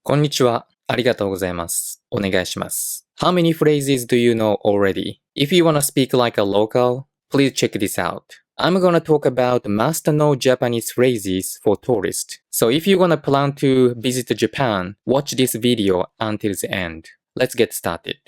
こんにちは。ありがとうございます。お願いします。How many phrases do you know already? If you want to speak like a local, please check this out. I'm gonna talk about must-know Japanese phrases for tourists. So if you wanna plan to visit Japan, watch this video until the end. Let's get started.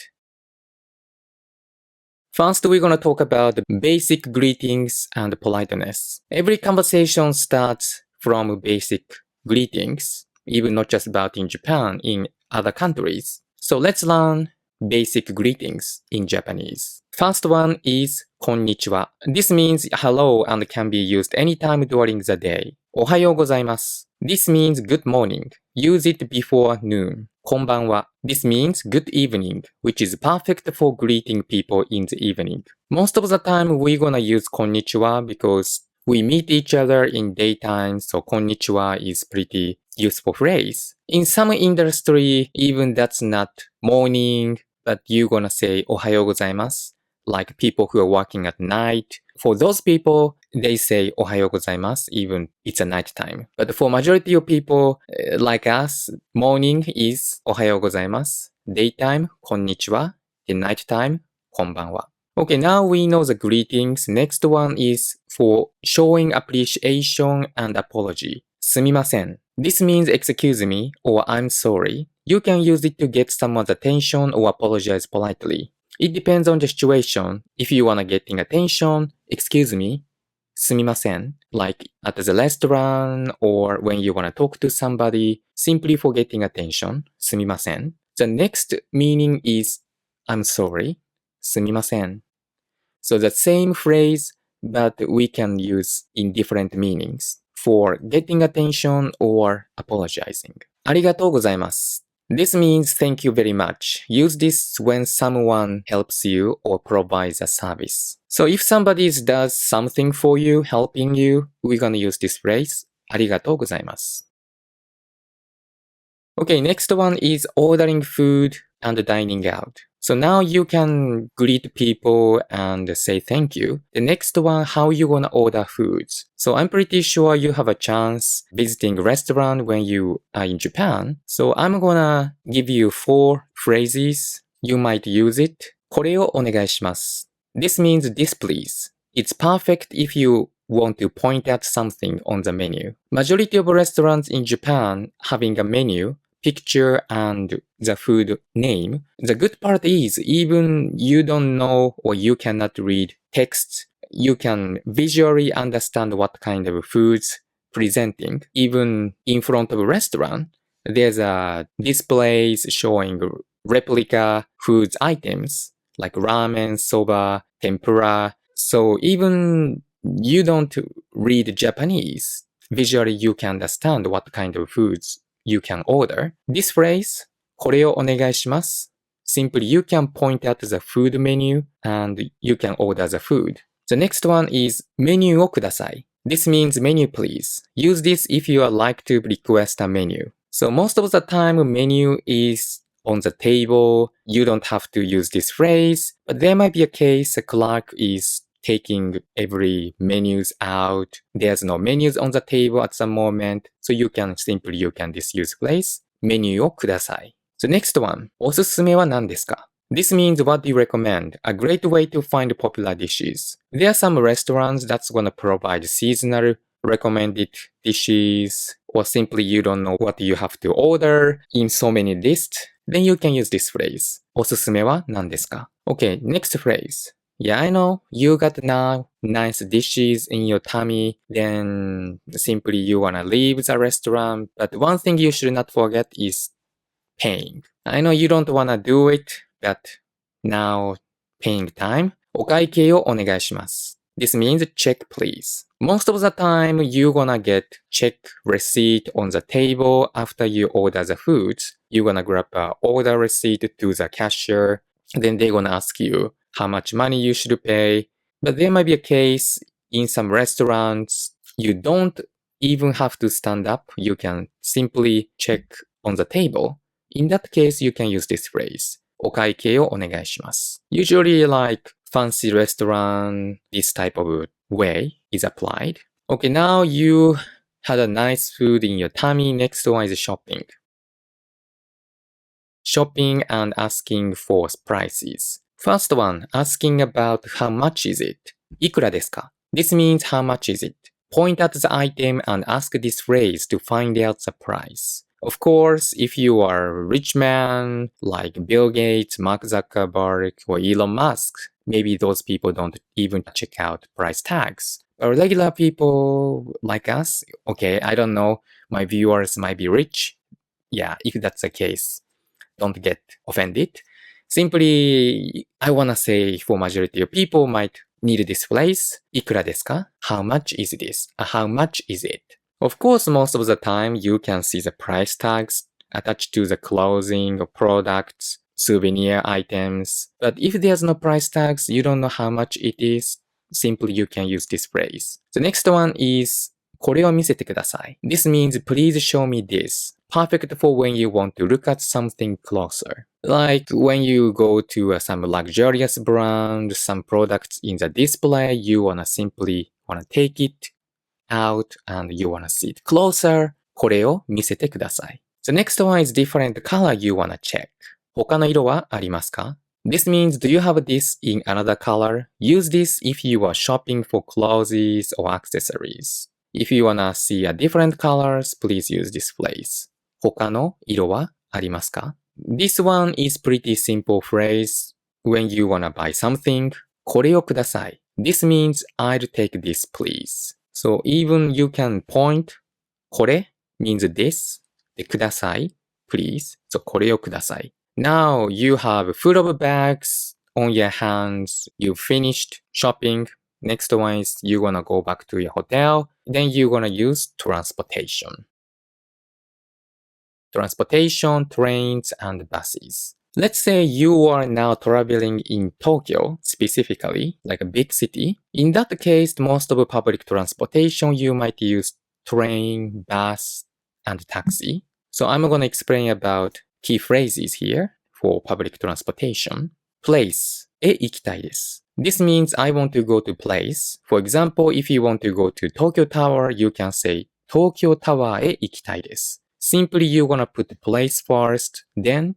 First, we're gonna talk about basic greetings and politeness. Every conversation starts from basic greetings, even not just about in Japan, in other countries. So let's learn basic greetings in Japanese. First one is konnichiwa. This means hello and can be used anytime during the day. Ohayo gozaimasu. This means good morning. Use it before noon. Konbanwa. This means good evening, which is perfect for greeting people in the evening. Most of the time we're gonna use konnichiwa because we meet each other in daytime, so konnichiwa is pretty useful phrase. In some industry, even that's not morning, but you're gonna say ohayo gozaimasu, like people who are working at night. For those people, they say ohayo gozaimasu, even it's a night time. But for majority of people like us, morning is ohayo gozaimasu, daytime, konnichiwa, and nighttime, konbanwa. Okay, now we know the greetings. Next one is for showing appreciation and apology. Sumimasen. This means excuse me or I'm sorry. You can use it to get someone's attention or apologize politely. It depends on the situation. If you wanna getting attention, excuse me, sumimasen, like at the restaurant or when you wanna talk to somebody, simply for getting attention, sumimasen. The next meaning is I'm sorry, sumimasen. So the same phrase, but we can use in different meanings for getting attention or apologizing. ありがとうございます。This means thank you very much. Use this when someone helps you or provides a service. So if somebody does something for you, helping you, we're gonna use this phrase. ありがとうございます。Okay, next one is ordering food and dining out. So now you can greet people and say thank you. The next one, how you gonna order foods. So I'm pretty sure you have a chance visiting a restaurant when you are in Japan. So I'm gonna give you 4 phrases. You might use it. これをお願いします。This means this please. It's perfect if you want to point out something on the menu. Majority of restaurants in Japan having a menu, picture and the food name. The good part is even you don't know or you cannot read text, you can visually understand what kind of foods presenting. Even in front of a restaurant, there's a displays showing replica foods items like ramen, soba, tempura. So even you don't read Japanese, visually you can understand what kind of foods you can order. This phrase, これをお願いします。Simply you can point out the food menu and you can order the food. The next one is メニューをください。This means menu please. Use this if you would like to request a menu. So most of the time menu is on the table. You don't have to use this phrase, but there might be a case a clerk is taking every menus out. There's no menus on the table at the moment. So you can just use phrase メニューをください。The next one, おすすめは何ですか? This means what do you recommend? A great way to find popular dishes. There are some restaurants that's gonna provide seasonal recommended dishes, or simply you don't know what you have to order in so many lists. Then you can use this phrase. おすすめは何ですか? Okay, next phrase. Yeah, I know. You got now nice dishes in your tummy. Then simply you wanna leave the restaurant. But one thing you should not forget is paying. I know you don't wanna do it, but now paying time. お会計をお願いします。This means check please. Most of the time you're gonna get check receipt on the table after you order the foods. You're gonna grab a order receipt to the cashier. Then they're gonna ask you how much money you should pay. But there might be a case in some restaurants, you don't even have to stand up. You can simply check on the table. In that case, you can use this phrase. お会計をお願いします。Usually like fancy restaurant, this type of way is applied. Okay, now you had a nice food in your tummy. Next one is shopping. shopping and asking for prices. First one, asking about how much is it? いくらですか? This means how much is it? Point at the item and ask this phrase to find out the price. Of course, if you are a rich man like Bill Gates, Mark Zuckerberg, or Elon Musk, maybe those people don't even check out price tags. But regular people like us, okay, I don't know, my viewers might be rich. Yeah, if that's the case, don't get offended. Simply, I want to say for majority of people might need this phrase. いくらですか? How much is this? How much is it? Of course, most of the time you can see the price tags attached to the clothing or products, souvenir items. But if there's no price tags, you don't know how much it is. Simply you can use this phrase. The next one is これを見せてください. This means please show me this. Perfect for when you want to look at something closer. Like when you go to some luxurious brand, some products in the display, you simply wanna take it out and you wanna see it closer. これを見せてください. The next one is different color you wanna check. 他の色はありますか? This means do you have this in another color? Use this if you are shopping for clothes or accessories. If you wanna see a different colors, please use this phrase. 他の色はありますか? This one is pretty simple phrase. When you wanna buy something, これをください. This means I'll take this please. So even you can point これ means this. でください please. So これをください. Now you have full of bags on your hands. You finished shopping. Next one is you're gonna go back to your hotel. Then you're gonna use transportation. Transportation, trains, and buses. Let's say you are now traveling in Tokyo, specifically, like a big city. In that case, most of public transportation, you might use train, bus, and taxi. So I'm going to explain about key phrases here for public transportation. Place へ行きたいです. This means I want to go to place. For example, if you want to go to Tokyo Tower, you can say 東京タワーへ行きたいです. Simply you're gonna put the place first, then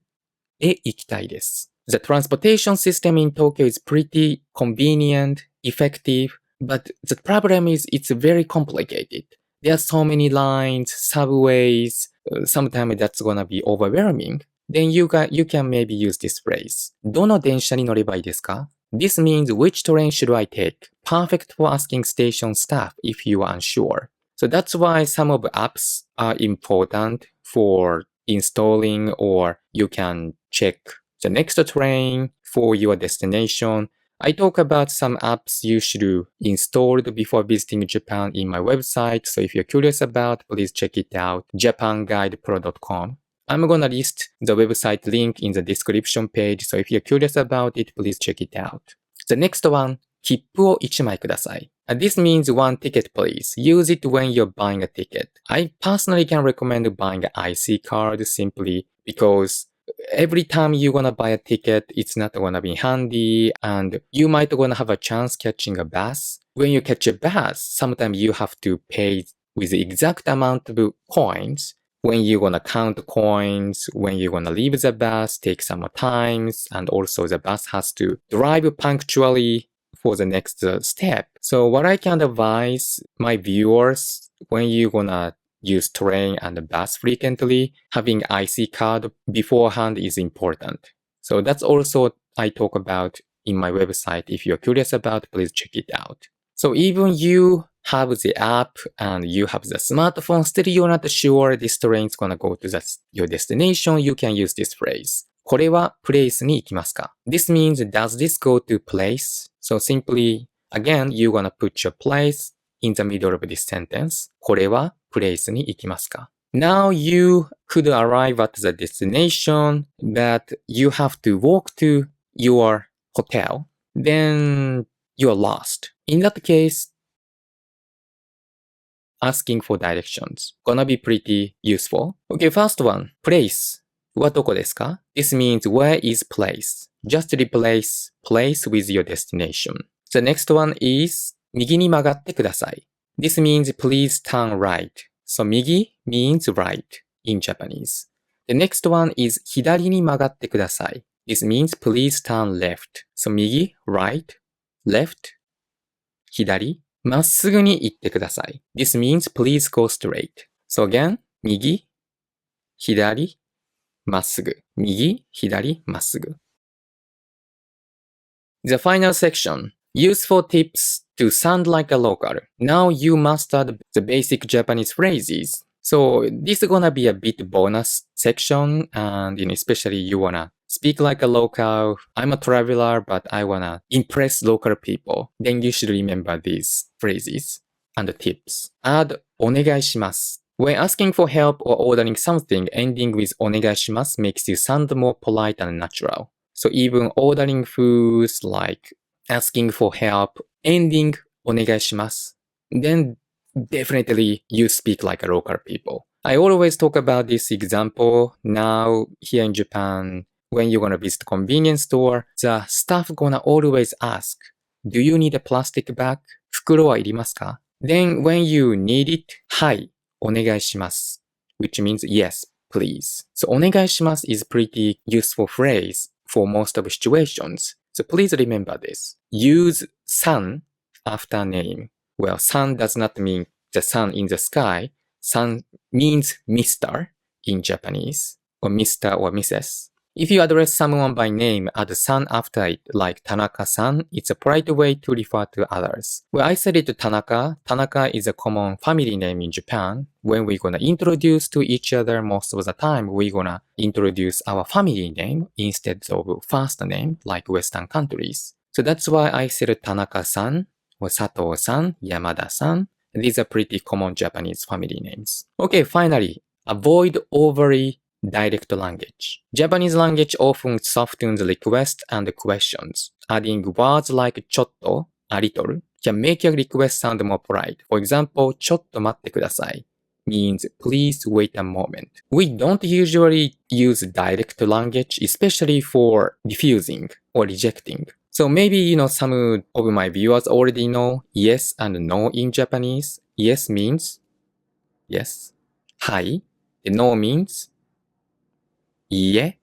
へ行きたいです. The transportation system in Tokyo is pretty convenient, effective, but the problem is it's very complicated. There are so many lines, subways, sometimes that's gonna be overwhelming. Then you can maybe use this phrase. どの電車に乗ればいいですか? This means which train should I take? Perfect for asking station staff if you are unsure. So that's why some of the apps are important for installing, or you can check the next train for your destination. I talk about some apps you should install before visiting Japan in my website. So if you're curious about, please check it out, japanguidepro.com. I'm gonna list the website link in the description page. So if you're curious about it, please check it out. The next one, 切符を1枚ください. This means one ticket, please. Use it when you're buying a ticket. I personally can recommend buying an IC card simply because every time you're gonna buy a ticket, it's not gonna be handy and you might gonna have a chance catching a bus. When you catch a bus, sometimes you have to pay with the exact amount of coins. When you're gonna count coins, when you're gonna leave the bus, take some times, and also the bus has to drive punctually for the next step. So what I can advise my viewers, when you're gonna use train and bus frequently, having IC card beforehand is important. So that's also I talk about in my website. If you're curious about, please check it out. So even you have the app and you have the smartphone, still you're not sure this train is gonna go to your destination, you can use this phrase. これは place に行きますか? This means does this go to place? So simply, again, you're gonna put your place in the middle of this sentence. これは place に行きますか? Now you could arrive at the destination, but you have to walk to your hotel. Then you're lost. In that case, asking for directions gonna be pretty useful. Okay, first one, place はどこですか? This means where is place? Just replace place with your destination. The next one is 右に曲がってください. This means please turn right. So 右 means right in Japanese. The next one is 左に曲がってください. This means please turn left. So 右 right, left, 左まっすぐに行ってください. This means please go straight. So again, 右、左、まっすぐ。右、左、まっすぐ。The final section. Useful tips to sound like a local. Now you mastered the basic Japanese phrases. So this is gonna be a bit bonus section, and especially you wanna speak like a local. I'm a traveler, but I wanna impress local people. Then you should remember these phrases and tips. Add お願いします. When asking for help or ordering something, ending with お願いします makes you sound more polite and natural. So even ordering foods like asking for help, ending お願いします then definitely you speak like a local people. I always talk about this example now here in Japan. When you're gonna visit a convenience store, the staff gonna always ask, do you need a plastic bag? 袋はいりますか? Then when you need it, はい、お願いします which means yes, please. So お願いします is pretty useful phrase for most of situations. So please remember this. Use sun after name. Well, sun does not mean the sun in the sky. Sun means Mr. in Japanese, or Mr. or Mrs. If you address someone by name, add san after it, like Tanaka-san. It's a polite way to refer to others. Well, I said it to Tanaka. Tanaka is a common family name in Japan. When we're gonna introduce to each other, most of the time, we're gonna introduce our family name instead of first name, like Western countries. So that's why I said Tanaka-san, or Sato-san, Yamada-san. These are pretty common Japanese family names. Okay, finally, avoid overly direct language. Japanese language often softens requests and questions. Adding words like ちょっと, a little, can make a request sound more polite. For example, ちょっと待ってください means please wait a moment. We don't usually use direct language, especially for refusing or rejecting. So maybe, some of my viewers already know yes and no in Japanese. Yes means yes. はい. The no means いいえ.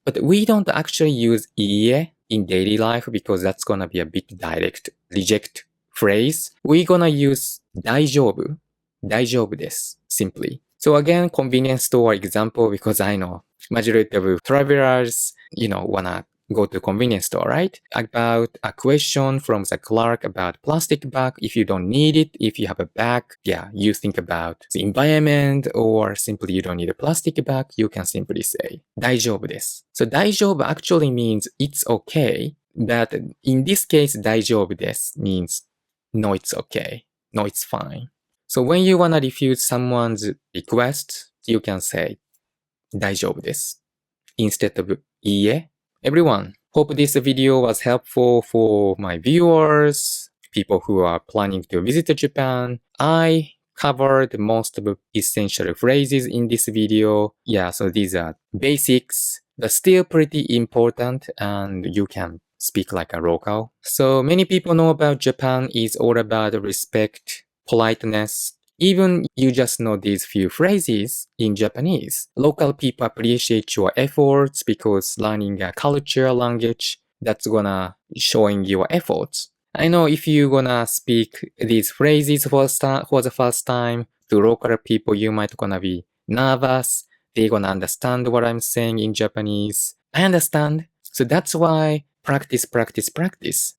But we don't actually use いいえ in daily life because that's gonna be a bit direct reject phrase. We're gonna use 大丈夫です simply. So again, convenience store example because I know majority of travelers, wanna go to convenience store, right? About a question from the clerk about plastic bag. If you don't need it, if you have a bag, you think about the environment or simply you don't need a plastic bag, you can simply say 大丈夫です. So 大丈夫 actually means it's okay, but in this case 大丈夫です means no, it's okay. No, it's fine. So when you wanna refuse someone's request, you can say 大丈夫です instead of いいえ. Everyone, hope this video was helpful for my viewers, people who are planning to visit Japan. I covered most of essential phrases in this video. So these are basics, but still pretty important and you can speak like a local. So many people know about Japan is all about respect, politeness. Even you just know these few phrases in Japanese. Local people appreciate your efforts because learning a culture language, that's gonna showing your efforts. I know if you gonna speak these phrases for the first time to local people, you might gonna be nervous. They're gonna understand what I'm saying in Japanese. I understand. So that's why practice.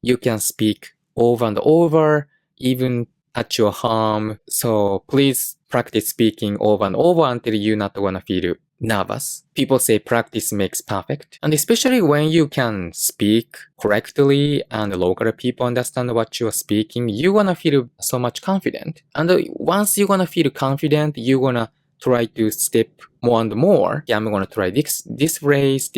You can speak over and over, even at your home. So please practice speaking over and over until you're not gonna feel nervous. People say practice makes perfect. And especially when you can speak correctly and local people understand what you're speaking, you're gonna feel so much confident. And once you're gonna feel confident, you're gonna try to step more and more. I'm gonna try this phrase,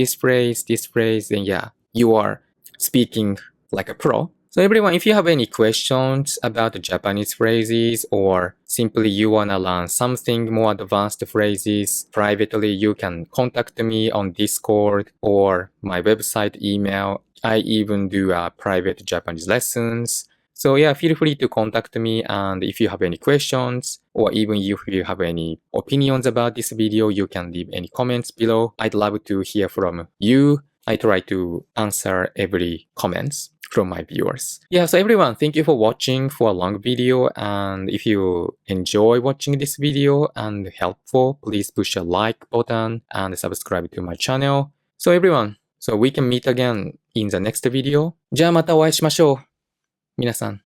and you are speaking like a pro. So everyone, if you have any questions about the Japanese phrases or simply you wanna learn something more advanced phrases privately, you can contact me on Discord or my website email. I even do private Japanese lessons. So yeah, feel free to contact me, and if you have any questions, or even if you have any opinions about this video, you can leave any comments below. I'd love to hear from you. I try to answer every comments from my viewers. Yeah, so everyone, thank you for watching for a long video, and if you enjoy watching this video and helpful, please push a like button and subscribe to my channel. So everyone, so we can meet again in the next video. じゃあまたお会いしましょう。皆さん。